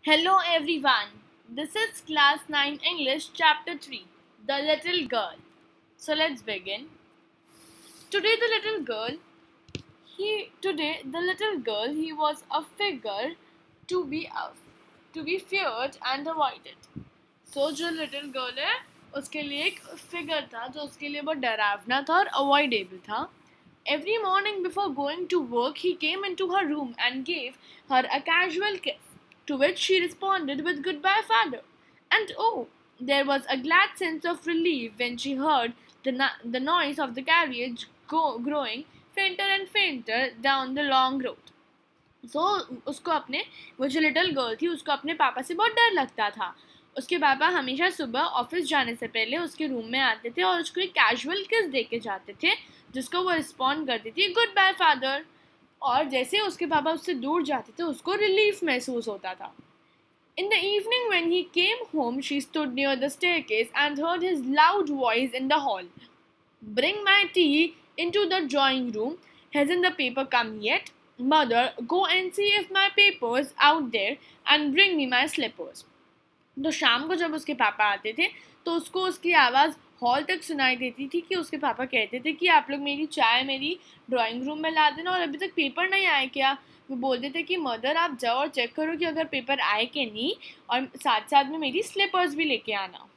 Hello everyone. This is class 9 English chapter 3, The Little Girl. So let's begin. Today the little girl he was a figure to be feared and avoided. So जो little girl है उसके लिए एक figure था जो उसके लिए बहुत डरावना था और avoidable था. Every morning before going to work, he came into her room and gave her a casual kiss, to which she responded with "Goodbye, father." And oh, there was a glad sense of relief when she heard the noise of the carriage growing fainter and fainter down the long road. So, उसको अपने वो जो little girl थी उसको अपने पापा से बहुत डर लगता था. उसके पापा हमेशा सुबह ऑफिस जाने से पहले उसके रूम में आते थे और उसको एक कैजुअल किस दे के जाते थे जिसको वो रिस्पॉन्ड करती थी गुड बाय फादर. और जैसे उसके पापा उससे दूर जाते थे उसको रिलीफ महसूस होता था. In the evening when he came home, she stood near the staircase and heard his loud voice in the hall. Bring my tea into the drawing room. Hasn't the paper come yet? Mother, go and see if my paper's out there and bring me my slippers. तो शाम को जब उसके पापा आते थे तो उसको उसकी आवाज़ हॉल तक सुनाई देती थी कि उसके पापा कहते थे कि आप लोग मेरी चाय मेरी ड्राइंग रूम में ला देना और अभी तक पेपर नहीं आए क्या. वो बोलते थे कि मदर आप जाओ और चेक करो कि अगर पेपर आए कि नहीं और साथ साथ में मेरी स्लीपर्स भी लेके आना.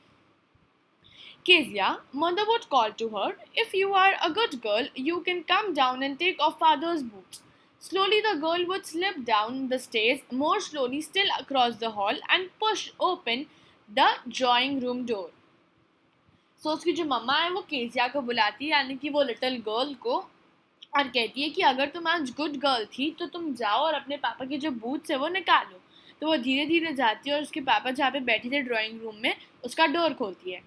Kezia, mother would call to her, if you are a good girl, you can come down and take off father's boots. Slowly the girl would slip down the stairs, more slowly still across the hall and push open the drawing room door. So उसकी जो मम्मा है वो Kezia को बुलाती है यानी कि वो लिटिल गर्ल को और कहती है कि अगर तुम आज गुड गर्ल थी तो तुम जाओ और अपने पापा के जो बूट्स है वो निकालो. तो वो धीरे धीरे जाती है और उसके पापा जहाँ पे बैठे थे ड्राइंग रूम में उसका डोर खोलती है.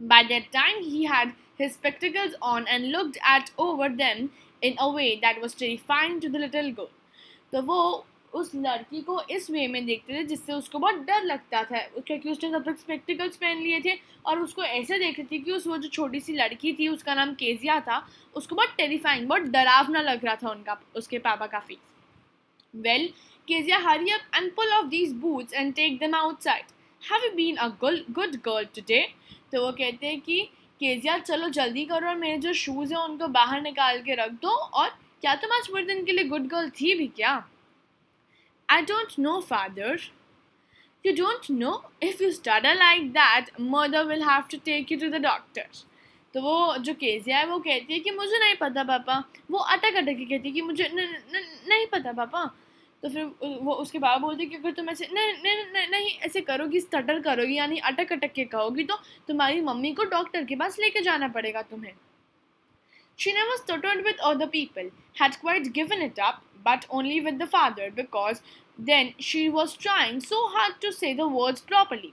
By that time he had his spectacles on and looked at over them in a way that was terrifying to the little girl. तो वो उस लड़की को इस वे में देखते थे जिससे उसको बहुत डर लगता था क्योंकि उसने तब तक स्पेक्टिकल्स पहन लिए थे और उसको ऐसे देखती थी कि वो जो छोटी सी लड़की थी उसका नाम केजिया था उसको बहुत टेरिफाइंग बहुत डरावना लग रहा था उसके पापा का face. Well, Kezia, hurry up and pull off these boots and take them outside. Have you been a good girl today? तो वो कहते हैं कि केजिया चलो जल्दी करो और मेरे जो शूज़ हैं उनको बाहर निकाल के रख दो और क्या तुम आज पूरे दिन के लिए गुड गर्ल थी भी क्या? I don't know, father. You don't know? If you stutter like that, mother will have to take you to the doctor. तो वो जो केजिया है वो कहती है कि मुझे नहीं पता पापा. वो अटक अटक के कहती है कि मुझे नहीं पता पापा. तो फिर वो उसके बाबा बोलते कि अगर तुम ऐसे नहीं ऐसे करोगी स्टटर करोगी यानी अटक अटक के कहोगी तो तुम्हारी मम्मी को डॉक्टर के पास लेके जाना पड़ेगा तुम्हें. She never stuttered with other people, had quite given it up, but only with the father because then she was trying so hard to say the words properly.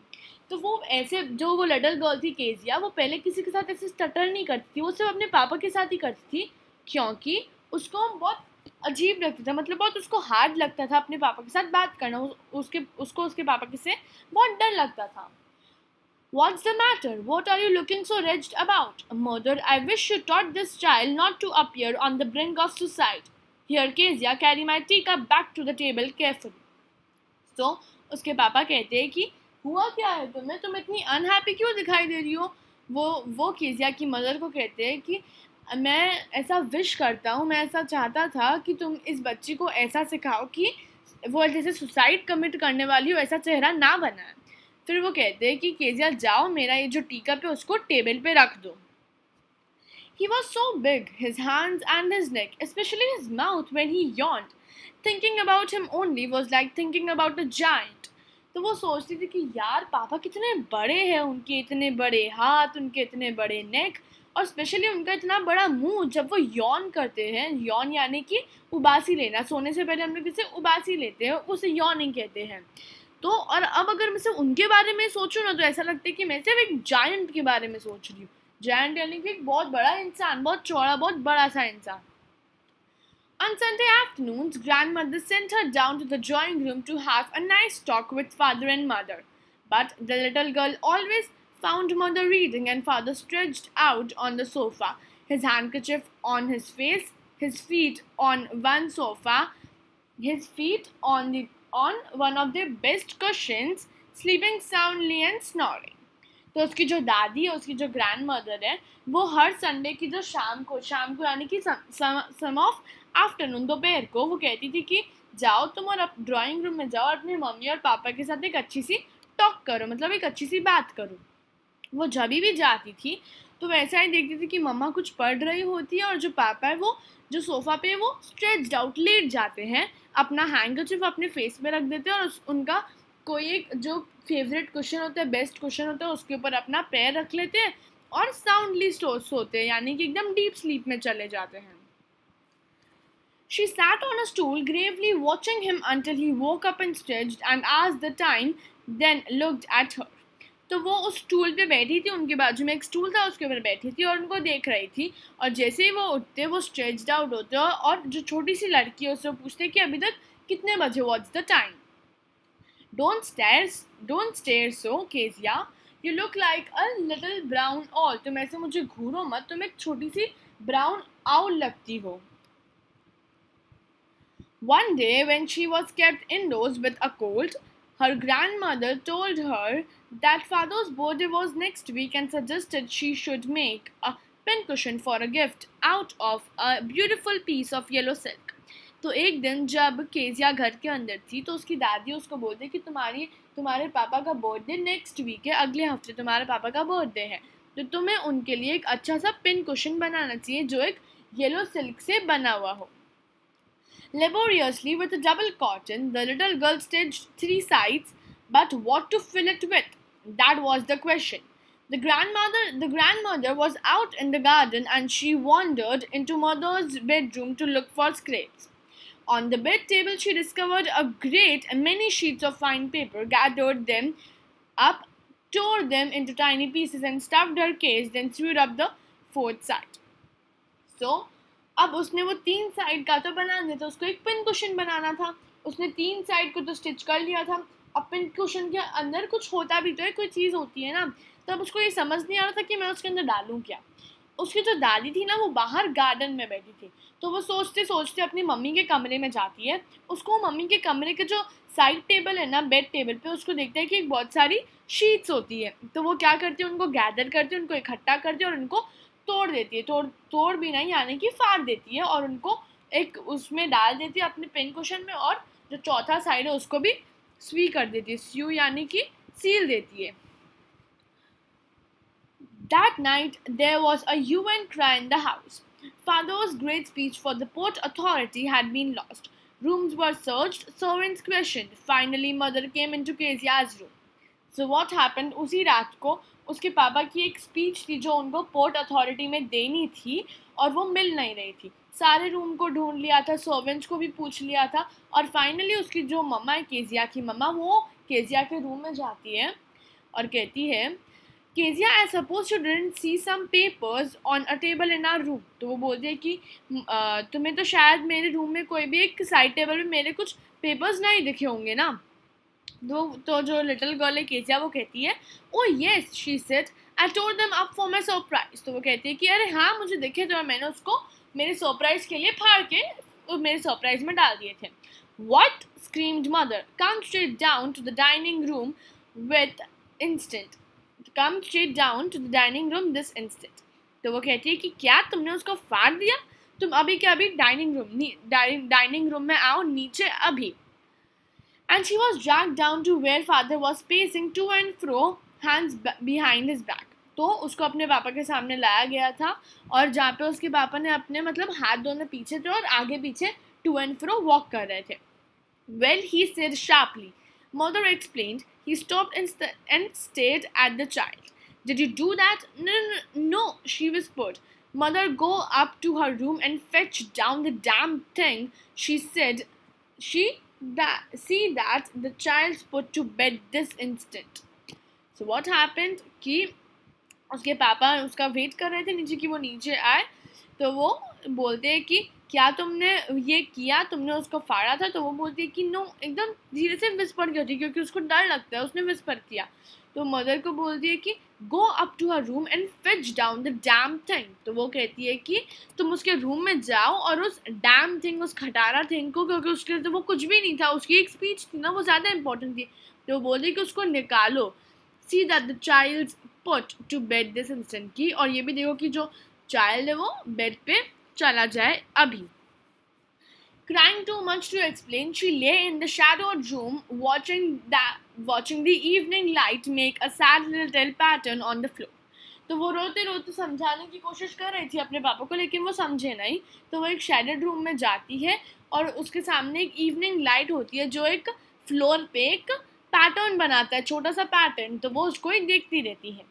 तो वो ऐसे जो वो लिटिल गर्ल थी केजिया वो पहले किसी के साथ ऐसे स्टटर नहीं करती थी. वो सिर्फ अपने पापा के साथ ही करती थी क्योंकि उसको बहुत अजीब लगता था मतलब बहुत उसको हार्ड लगता था अपने पापा के साथ बात करना. उसको उसके पापा के से बहुत डर लगता था. What's the matter? What are you looking so wretched about? Mother, I wish you taught this child not to appear on the brink of suicide. Here, Kezia, carry my teacup back to the table carefully. So, उसके पापा कहते हैं कि हुआ क्या है तुम्हें तुम इतनी अनहैप्पी क्यों दिखाई दे रही हो. वो केजिया की मदर को कहते हैं कि मैं ऐसा विश करता हूँ मैं ऐसा चाहता था कि तुम इस बच्ची को ऐसा सिखाओ कि वो जैसे सुसाइड कमिट करने वाली हो ऐसा चेहरा ना बनाए. फिर वो कहते हैं कि केजिया जाओ मेरा ये जो टीकप है उसको टेबल पे रख दो. He was so big, his hands and his neck, especially his mouth when he yawned. Thinking about him only was like thinking about a giant. तो वो सोचती थी कि यार पापा कितने बड़े हैं उनके इतने बड़े हाथ उनके इतने बड़े नेक और स्पेशली उनका इतना बड़ा मुंह जब वो यौन करते हैं. यौन यानी कि उबासी लेना. सोने से पहले हम लोग इसे उबासी लेते हैं उसे यौनिंग कहते हैं. तो और अब अगर मैं सिर्फ उनके बारे में सोचूं ना तो ऐसा लगता है कि मैं सिर्फ एक जायंट के बारे में सोच रही हूँ. जायंट यानी कि एक बहुत बड़ा इंसान बहुत चौड़ा बहुत बड़ा सा इंसान. On Sunday afternoons, grandmother sent her down to the drawing room to have a nice talk with father and mother. But the little girl always found mother reading and father stretched out on the sofa, his handkerchief on his face, his feet on one sofa, his feet on the on one of their best cushions, sleeping soundly and snoring. तो उसकी जो दादी है, उसकी जो grand mother है, वो हर Sunday की जो शाम को यानी कि सम ऑफ आफ्टरनून, दोपहर को, वो कहती थी कि जाओ तुम और ड्राइंग रूम में जाओ और अपने मम्मी और पापा के साथ एक अच्छी सी टॉक करो, मतलब एक अच्छी सी बात करो. वो जब भी जाती थी तो वैसा ही देखती थी कि मम्मा कुछ पढ़ रही होती है और जो पापा है वो जो सोफ़ा पे वो स्ट्रेच्ड आउट लेट जाते हैं, अपना हैंकरचिफ अपने फेस पे रख देते हैं और उनका कोई एक जो फेवरेट क्वेश्चन होता है, बेस्ट क्वेश्चन होता है, उसके ऊपर अपना पैर रख लेते हैं और साउंडली सोते हैं, यानी कि एकदम डीप स्लीप में चले जाते हैं. She sat on a stool, gravely watching him until he woke up and stretched and asked the time, then looked at her. तो वो उस स्टूल पे बैठी थी, उनके बाजू में एक स्टूल था, उसके ऊपर बैठी थी और उनको देख रही थी. और जैसे ही वो उठते, वो स्ट्रेच्ड आउट होते और जो छोटी सी लड़की है उससे पूछते कि अभी तक कितने बजे, what's the time. Don't stare so, Kezia. You look like a little brown owl. तुम ऐसे मुझे घूरो मत, तुम एक छोटी सी ब्राउन आउल लगती हो. One day when she was kept indoors with a cold, her grandmother told her that father's birthday was next week and suggested she should make a pincushion for a gift out of a beautiful piece of yellow silk. तो एक दिन जब Kezia घर के अंदर थी तो उसकी दादी उसको बोलती कि तुम्हारे पापा का बर्थडे नेक्स्ट वीक है, अगले हफ्ते तुम्हारे पापा का बर्थडे है, तो तुम्हें उनके लिए एक अच्छा सा पिन कुशन बनाना चाहिए जो एक येलो सिल्क से बना हुआ हो. Laboriously with a double cotton, the little girl stitched 3 sides, but what to fill it with? That was the question. The grandmother was out in the garden and she wandered into mother's bedroom to look for scraps. On the bed table she discovered a great many sheets of fine paper, gathered them up, tore them into tiny pieces and stuffed her case, then sewed up the 4th side. So, अब उसने वो 3 side का तो बना दिया था, उसको एक पिन कुशन बनाना था. उसने 3 साइड को तो स्टिच कर लिया था. अब पिन कुशन के अंदर कुछ होता भी तो है, कोई चीज़ होती है ना. तब उसको ये समझ नहीं आ रहा था कि मैं उसके अंदर डालूँ क्या. उसकी जो दादी थी ना, वो बाहर गार्डन में बैठी थी, तो वो सोचते सोचते अपनी मम्मी के कमरे में जाती है. उसको मम्मी के कमरे के जो साइड टेबल है ना, बेड टेबल पे, उसको देखता है कि बहुत सारी शीट्स होती है. तो वो क्या करती है, उनको गैदर करती है, उनको इकट्ठा करती है और उनको तोड़ देती है. तोड़ भी नहीं, यानी कि फाड़ देती है और उनको एक उसमें डाल देती है अपने पिन कुशन में, और जो चौथा साइड है उसको भी स्वी कर देती है. स्यू यानी कि सील देती है. That night there was a hue and cry in the house. Father's great speech for the Port Authority had been lost. Rooms were searched, servants questioned. Finally mother came into Kezia's room. So what happened? उसी रात को उसके पापा की एक speech थी जो उनको पोर्ट अथॉरिटी में देनी थी और वो मिल नहीं रही थी. सारे रूम को ढूंढ लिया था, सर्वेंट्स को भी पूछ लिया था, और फाइनली उसकी जो मम्मा है, केजिया की मम्मा, वो केजिया के रूम में जाती है और कहती है, Kezia, I suppose you didn't see some papers on a table in our room. तो वो बोलती है कि तुम्हें तो शायद मेरे रूम में कोई भी एक साइड टेबल में मेरे कुछ पेपर्स नहीं दिखे होंगे ना. तो जो लिटिल गर्ल है केजिया, वो कहती है, oh yes, she said, I told them up for my surprise. तो वो कहती है कि अरे हाँ, मुझे दिखे थे और मैंने उसको मेरे सरप्राइज के लिए फाड़ के मेरे सरप्राइज में डाल दिए थे. What? Screamed mother. Come straight down to the dining room with instant. Come straight down to the dining room this instant. तो वो कहती है कि क्या तुमने उसको फाड़ दिया? तुम अभी के अभी डाइनिंग रूम में आओ, नीचे अभी. And she was dragged down to where father was pacing to and fro, hands behind his back. तो उसको अपने पापा के सामने लाया गया था और जहाँ पे उसके पापा ने अपने मतलब हाथ दोनों पीछे थे और आगे पीछे to and fro वॉक कर रहे थे. Well, he said sharply. Mother explained. He stopped and stared at the child. Did you do that? No, she whispered. Mother, go up to her room and fetch down the damn thing, she said. See that the child's put to bed this instant. So what happened कि उसके पापा उसका wait कर रहे थे नीचे कि वो नीचे आए. तो वो बोलते हैं कि क्या तुमने ये किया, तुमने उसको फाड़ा था? तो वो बोलती है कि नो, एकदम धीरे से विस्पर करती है क्योंकि उसको डर लगता है, उसने विस्पर किया। तो मदर को बोलती है कि go up to her room and fetch down the damn thing. तो वो कहती है कि तुम उसके रूम में जाओ और उस डैम थिंग, उस खटारा थिंग को, क्योंकि उसके लिए तो वो कुछ भी नहीं था, उसकी एक स्पीच थी ना, वो ज़्यादा इंपॉर्टेंट थी, तो वो बोलती है कि उसको निकालो। See that the child put to bed this instant की, और ये भी देखो कि जो चाइल्ड है वो बेड पे चला जाए अभी। Crying too much to explain, she lay in the shadowed room watching the evening light make a sad little pattern on the floor. तो वो रोते रोते समझाने की कोशिश कर रही थी अपने पापा को, लेकिन वो समझे नहीं। तो वो एक शेडेड रूम में जाती है और उसके सामने एक इवनिंग लाइट होती है जो एक फ्लोर पे एक पैटर्न बनाता है, छोटा सा पैटर्न, तो वो उसको ही देखती रहती है।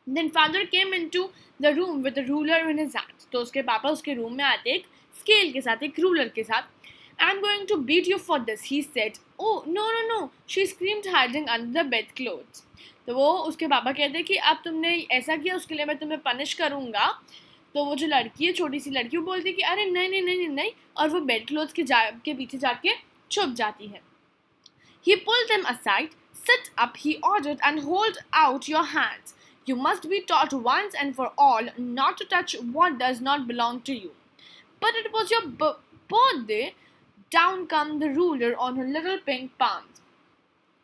Then father came into the room with a ruler in his hand. तो उसके पापा उसके रूम में आते एक स्केल के साथ, एक रूलर के साथ। I'm going to beat you for this, he said. Oh no no no, she screamed hiding under the bedclothes. तो वो उसके पापा कहते हैं कि अब तुमने ऐसा किया, उसके लिए मैं तुम्हें पनिश करूँगा। तो वो जो लड़की है, छोटी सी लड़की, वो बोलती है कि अरे नहीं नहीं नहीं नहीं नहीं, और वो बेड क्लोथ के पीछे जाके छुप जाती है। He pulled them aside. Sit up, he ordered, and hold out your hands. You must be taught once and for all not to touch what does not belong to you. But it was your birthday. Down come the ruler on her little pink palms.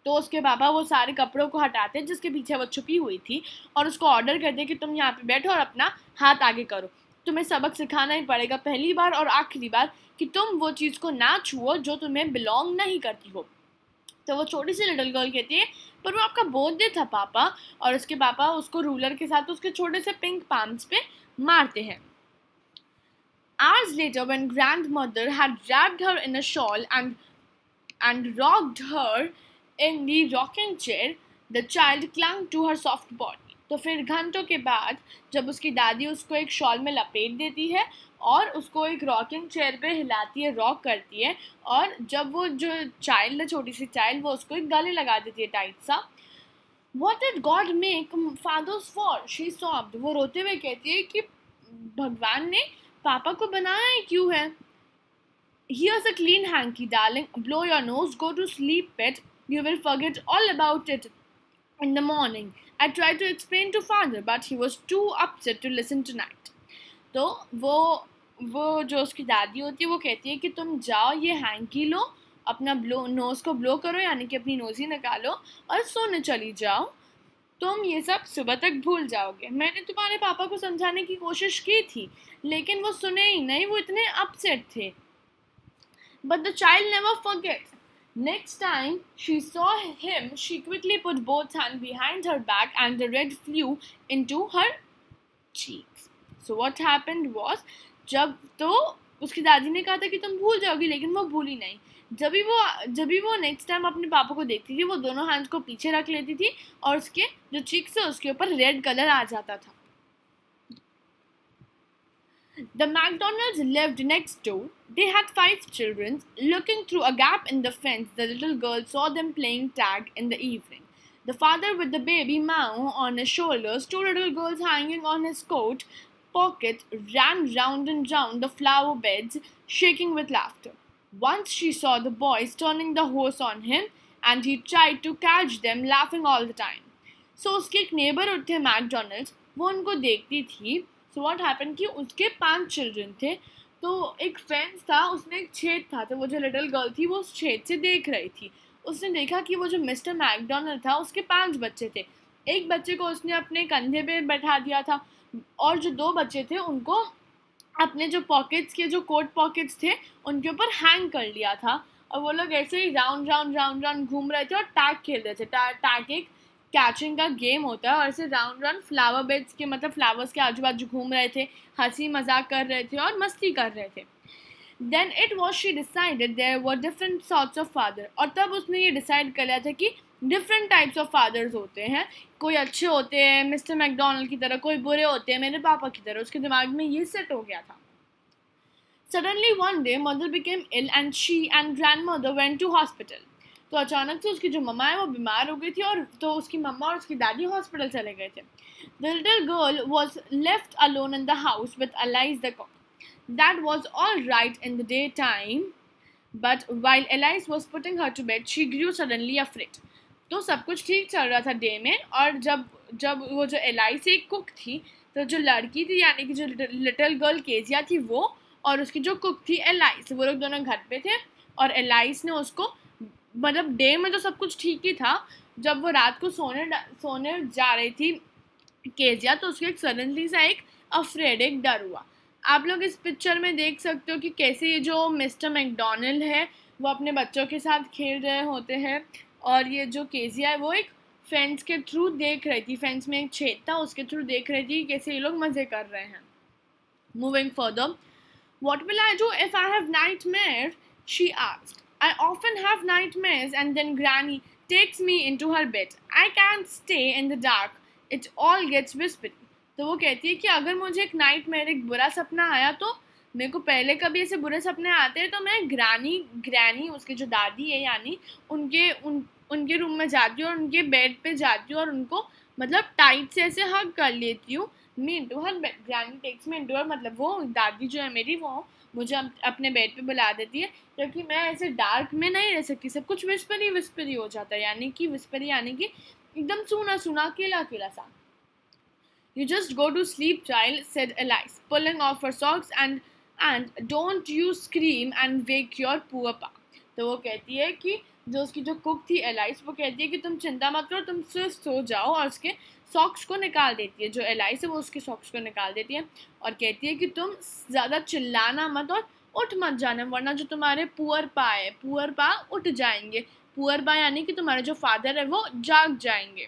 तो उसके पापा वो सारे कपड़ों को हटाते जिसके पीछे वो छुपी हुई थी और उसको ऑर्डर करते कि तुम यहाँ पे बैठो और अपना हाथ आगे करो। तुम्हें सबक सिखाना ही पड़ेगा पहली बार और आखिरी बार कि तुम वो चीज़ को ना छुओ जो तुम्हें बिलोंग नहीं करती हो। तो वो छोटी सी लिटिल गर्ल कहती है पर वो आपका बर्थडे था पापा, और उसके पापा उसको रूलर के साथ उसके छोटे से पिंक पाम्स पे मारते हैं। Hours later, when grandmother had wrapped her in a shawl and rocked her in the rocking chair, the child clung to her soft body. तो फिर घंटों के बाद जब उसकी दादी उसको एक शॉल में लपेट देती है और उसको एक रॉकिंग चेयर पे हिलाती है, रॉक करती है, और जब वो जो चाइल्ड है, छोटी सी चाइल्ड, वो उसको एक गले लगा देती है टाइट सा। What did God make fathers for? She sobbed. वो रोते हुए कहती है कि भगवान ने पापा को बनाया ही क्यों है? Here's a clean hanky, darling. Blow your nose, go to sleep, pet. You will forget all about it in the morning. I tried to explain to father, but he was too upset to listen tonight. तो वो जो उसकी दादी होती है वो कहती है कि तुम जाओ, ये हैंकी लो, अपना नोज़ को ब्लो करो, यानी कि अपनी नोज़ ही निकालो और सोने चली जाओ। तुम ये सब सुबह तक भूल जाओगे। मैंने तुम्हारे पापा को समझाने की कोशिश की थी लेकिन वो सुने ही नहीं, वो इतने अपसेट थे। But the child never forgets. Next time she saw him, she quickly put both hands behind her back and the red flew into her cheeks. So what happened was, जब तो उसकी दादी ने कहा था कि तुम भूल जाओगी, लेकिन वो भूली नहीं। जब भी वो नेक्स्ट टाइम अपने पापा को देखती थी, वो दोनों हैंड्स को पीछे रख लेती थी और उसके जो चीक्स है उसके ऊपर रेड कलर आ जाता था। The McDonalds lived next door. They had 5 children. Looking through a gap in the fence, the little girl saw them playing tag in the evening. The father with the baby Mao on his shoulders, 2 little girls hanging on his coat pocket, ran round and round the flower beds, shaking with laughter. Once she saw the boys turning the hose on him, and he tried to catch them, laughing all the time. So उसके एक neighbour थे McDonald's, वो उनको देखती थी। So what happened कि उसके 5 children थे, तो एक फेंस था, उसमें एक छेद था, तो वो जो लिटिल गर्ल थी वो उस छेद से देख रही थी। उसने देखा कि वो जो मिस्टर मैकडोनल्ड था उसके 5 बच्चे थे। एक बच्चे को उसने अपने कंधे पे बैठा दिया था और जो 2 बच्चे थे उनको अपने जो पॉकेट्स के, जो कोट पॉकेट्स थे, उनके ऊपर हैंग कर लिया था और वो लोग ऐसे ही राउंड राउंड राउंड राउंड घूम रहे थे और टैग खेल रहे थे। टैग एक कैचिंग का गेम होता है और ऐसे राउंड राउंड फ्लावर बेड्स के, मतलब फ्लावर्स के आजू बाजू घूम रहे थे, हंसी मजाक कर रहे थे और मस्ती कर रहे थे। Then it was she decided there were different sorts of father, और तब उसने ये डिसाइड कर लिया था कि डिफरेंट टाइप्स ऑफ फादर्स होते हैं। कोई अच्छे होते हैं मिस्टर मैकडोनल्ड की तरह, कोई बुरे होते हैं मेरे पापा की तरह। उसके दिमाग में ये सेट हो गया था। Suddenly one day mother became ill and she and grandmother went to hospital. तो अचानक से उसकी जो मम्मा है वो बीमार हो गई थी और तो उसकी मम्मा और उसकी दादी हॉस्पिटल चले गए थे। The little girl was left alone in the house with Alice the cock. That was all right in the daytime, but while Elise was putting her to bed, she grew suddenly afraid. तो सब कुछ ठीक चल रहा था day में, और जब जब वो जो एलाइस एक कुक थी, तो जो लड़की थी यानी कि जो लिटिल गर्ल केजिया थी वो, और उसकी जो कुक थी एलाइस, वो लोग दोनों घर पे थे। और एलाइस ने उसको, मतलब डे में तो सब कुछ ठीक ही था, जब वो रात को सोने जा रही थी केजिया, तो उसको एक सडनली सा एक अफ्रेड, एक डर हुआ। आप लोग इस पिक्चर में देख सकते हो कि कैसे ये जो मिस्टर मैकडोनल्ड है वो अपने बच्चों के साथ खेल रहे होते हैं, और ये जो केजिया है वो एक फेंस के थ्रू देख रही थी, फेंस में एक छेद था उसके थ्रू देख रही थी कैसे ये लोग मज़े कर रहे हैं। Moving further, what will I do if I have nightmare? She asked. I often have nightmares and then Granny takes me into her bed. I can't stay in the dark. It all gets whispery. तो वो कहती है कि अगर मुझे एक nightmare, एक बुरा सपना आया, तो मेरे को पहले कभी ऐसे बुरे सपने आते हैं तो मैं ग्रैनी उसके जो दादी है यानी उनके रूम में जाती हूँ और उनके बेड पे जाती हूँ और उनको मतलब टाइट से ऐसे हग कर लेती हूँ। Me into her bed, granny takes me into her, मतलब वो दादी जो है मेरी वो मुझे अपने बेड पे बुला देती है, क्योंकि मैं ऐसे डार्क में नहीं रह सकती, सब कुछ विस्परी हो जाता है, यानी कि विस्परी यानी कि एकदम सूना अकेला सा। You just go to sleep, child, said Elise, pulling off her socks, and don't you scream and wake your poor pa. तो वो कहती है कि जो उसकी जो कुक थी एलाइस, वो कहती है कि तुम चिंता मत करो, तुम सिर्फ सो जाओ, और उसके सॉक्स को निकाल देती है। जो एलाइस है वो उसके सॉक्स को निकाल देती है और कहती है कि तुम ज़्यादा चिल्लाना मत और उठ मत जाना, वरना जो तुम्हारे पुअर पा उठ जाएंगे। पुअर पा यानी कि तुम्हारे जो फादर है वो जाग जाएंगे।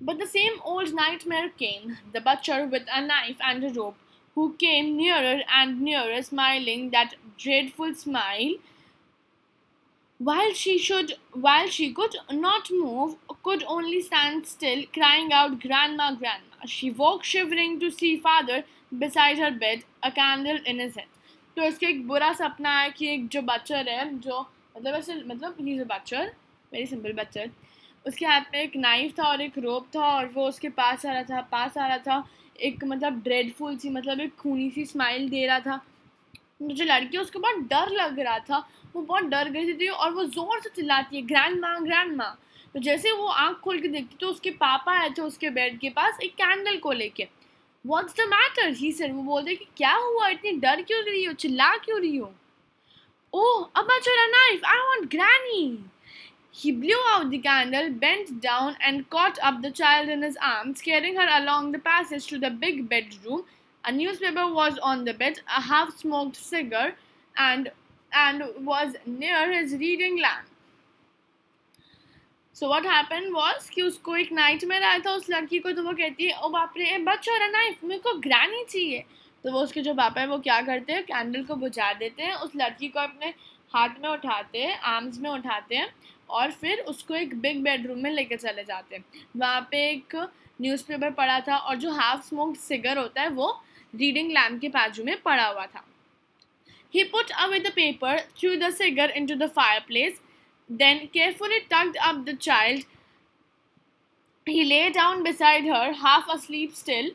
But the same old nightmare came, the butcher with a knife and a rope, who came nearer and nearer, smiling that dreadful smile. While she could not move, could only stand still, crying out, "Grandma, Grandma!" She woke shivering to see father beside her bed, a candle in his hand. तो इसके एक बुरा सपना है कि एक जो बच्चर है, जो मतलब he is a butcher, very simple butcher, उसके हाथ में एक नाइफ था और एक रोप था, और वो उसके पास आ रहा था एक मतलब ड्रेडफुल सी, मतलब एक खूनी सी स्माइल दे रहा था। जो लड़की है उसको बहुत डर लग रहा था, वो बहुत डर गई थी और वो ज़ोर से चिल्लाती है, ग्रैंडमा। तो जैसे वो आँख खोल के देखती तो उसके पापा आए थे उसके बेड के पास एक कैंडल को लेके। What's the matter, he said. वो बोलते कि क्या हुआ, इतनी डर क्यों रही हो, चिल्ला क्यों रही हो? ओह, a butcher, a knife, I want Granny. He blew out the candle, bent down, and caught up the child in his arms, carrying her along the passage to the big bedroom. A newspaper was on the bed, a half-smoked cigar, and was near his reading lamp. So what happened was कि उसको एक nightmare आया था उस लड़की को, तो वो कहती है, ओ बाप रे, बच्चा और नाइफ, मेरे को ग्रैनी चाहिए। तो वो उसके जो पापा है वो क्या करते हैं, कैंडल को बुझा देते हैं, उस लड़की को अपने हाथ में उठाते हैं, आर्म्स में उठाते हैं, और फिर उसको एक बिग बेडरूम में लेकर चले जाते हैं। वहाँ पे एक न्यूज़पेपर पड़ा था और जो हाफ स्मोक्ड सिगर होता है वो रीडिंग लैम्प के बाजू में पड़ा हुआ था। He put away the paper, threw the cigar into the fireplace, then carefully tucked up the child. He lay down beside her, half asleep still,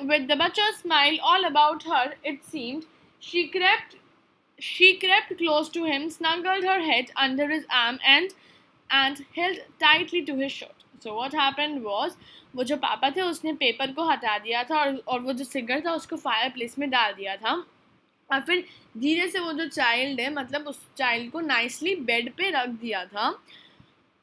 with the butcher's smile all about her, it seemed. She crept close to him, snuggled her head under his arm, and held tightly to his shirt. So what happened was, वो जो पापा थे उसने paper को हटा दिया था और वो जो सिगर था उसको फायर प्लेस में डाल दिया था, और फिर धीरे से वो जो चाइल्ड है मतलब उस चाइल्ड को नाइसली बेड पे रख दिया था।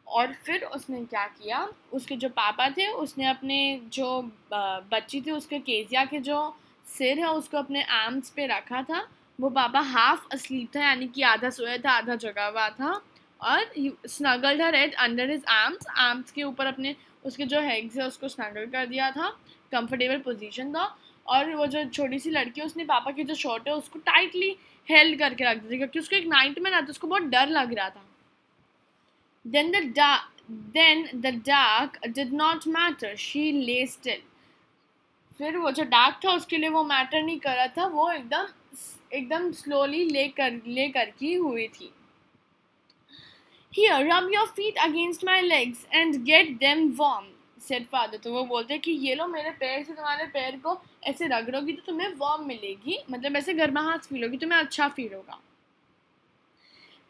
और फिर उसने क्या किया, उसके जो पापा थे उसने अपने जो बच्ची थी उसके केजिया के जो सिर है उसको अपने आर्म्स पे रखा था। वो पापा हाफ अस्लीप था यानी कि आधा सोया था आधा जगा हुआ था, और स्नगल्ड हर हेड अंडर हिज आर्म्स के ऊपर अपने उसके जो हेड्स है उसको स्नगल कर दिया था, कंफर्टेबल पोजीशन था। और वो जो छोटी सी लड़की है उसने पापा की जो शर्ट है उसको टाइटली हेल्ड करके रख दी क्योंकि उसको एक नाइट में ना तो उसको बहुत डर लग रहा था। Then the dark did not matter. She lay still. फिर वो जो डार्क था उसके लिए वो मैटर नहीं कर रहा था, वो एकदम स्लोली लेकर की हुई थी। Here, rub your feet against my legs and get them warm, said father, तो वो बोलते हैं कि ये लो मेरे पैर से तुम्हारे पैर को ऐसे रगड़ोगी तो तुम्हें वार्म मिलेगी, मतलब ऐसे गर्माहट फील होगी, तुम्हें अच्छा फील होगा.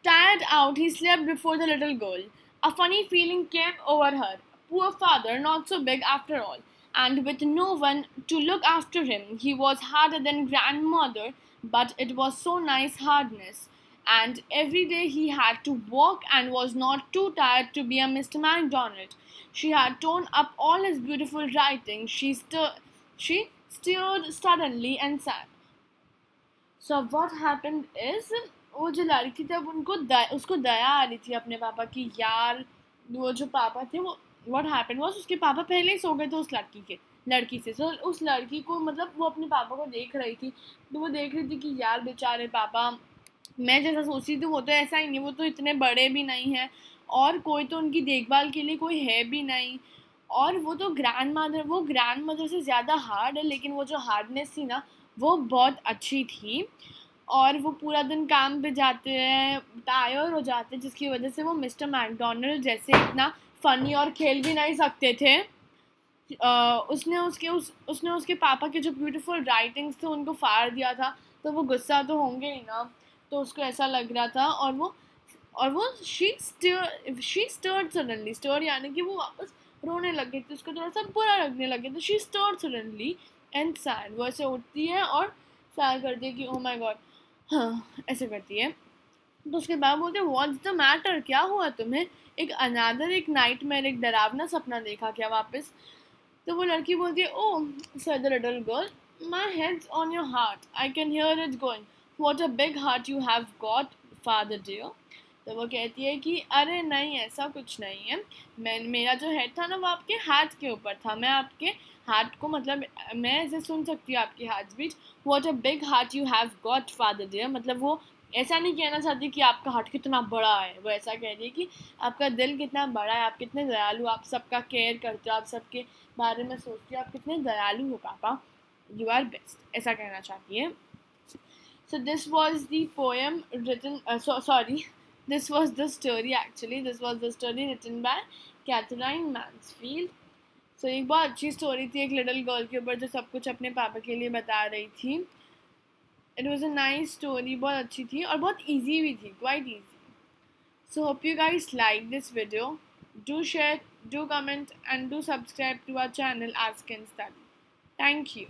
Tired out, he slept before the little girl. A funny feeling came over her. Poor father, not so big after all, and with no one to look after him. He was harder than grandmother, but it was so nice hardness. And every day he had to walk and was not too tired to be a Mr. MacDonald. She had torn up all his beautiful writing. She stirred suddenly and said, so what happened is, वो जो लड़की थी अब उसको दया आ रही थी अपने पापा की, यार वो जो पापा थे वो what happened was उसके पापा पहले ही सो गए थे उस लड़की से. सो उस लड़की को मतलब वो अपने पापा को देख रही थी, तो वो देख रही थी कि यार बेचारे पापा, मैं जैसा सोच रही थी वो तो ऐसा ही नहीं, वो तो इतने बड़े भी नहीं हैं और कोई तो उनकी देखभाल के लिए कोई है भी नहीं, और वो तो ग्रैंड मदर से ज़्यादा हार्ड है, लेकिन वो जो हार्डनेस थी ना वो बहुत अच्छी थी. और वो पूरा दिन काम पे जाते हैं, टायर हो जाते हैं, जिसकी वजह से वो मिस्टर मैकडोनल्ड जैसे इतना फ़नी और खेल भी नहीं सकते थे. उसने उसके पापा के जो ब्यूटीफुल राइटिंग्स थे उनको फाड़ दिया था, तो वो गुस्सा तो होंगे ही ना, तो उसको ऐसा लग रहा था. और वो शी स्टर्ड सडनली, स्टर यानी कि वो वापस रोने लग गई थी, उसको थोड़ा सा बुरा लगने लगे, तो she stirred suddenly and said. वो ऐसे उठती है और सैड करती है कि ओह माय गॉड, हाँ ऐसे करती है. तो उसके बाद बोलते हैं व्हाट्स द मैटर, क्या हुआ तुम्हें, एक नाइटमेयर, एक डरावना सपना देखा क्या वापस. तो वो लड़की बोलती है ओह said the little girl, my head's on your heart, I can hear it going, what a big heart you have got father dear. तो वो कहती है कि अरे नहीं ऐसा कुछ नहीं है, मेरा जो हेड था ना वो आपके हाथ के ऊपर था, मैं आपके हार्ट को मतलब मैं ऐसे सुन सकती हूँ आपकी heart beat. What a big heart you have got father dear, मतलब वो ऐसा नहीं कहना चाहती कि आपका हार्ट कितना बड़ा है, वो ऐसा कह रही है कि आपका दिल कितना बड़ा है, आप कितने दयालु, आप सबका केयर करते हो, आप सबके बारे में सोचते हो, आप कितने दयालु हो पापा, यू आर बेस्ट, ऐसा कहना चाहती है. So this was the poem written this was the story actually, this was the story written by Catherine Mansfield. So एक बहुत अच्छी स्टोरी थी एक लिटिल गर्ल के ऊपर जो सब कुछ अपने पापा के लिए बता रही थी. It was a nice story, बहुत अच्छी थी और बहुत ईजी भी थी, quite easy. So hope you guys like this video. Do share, do comment and do subscribe to our channel Ask and Study. Thank you.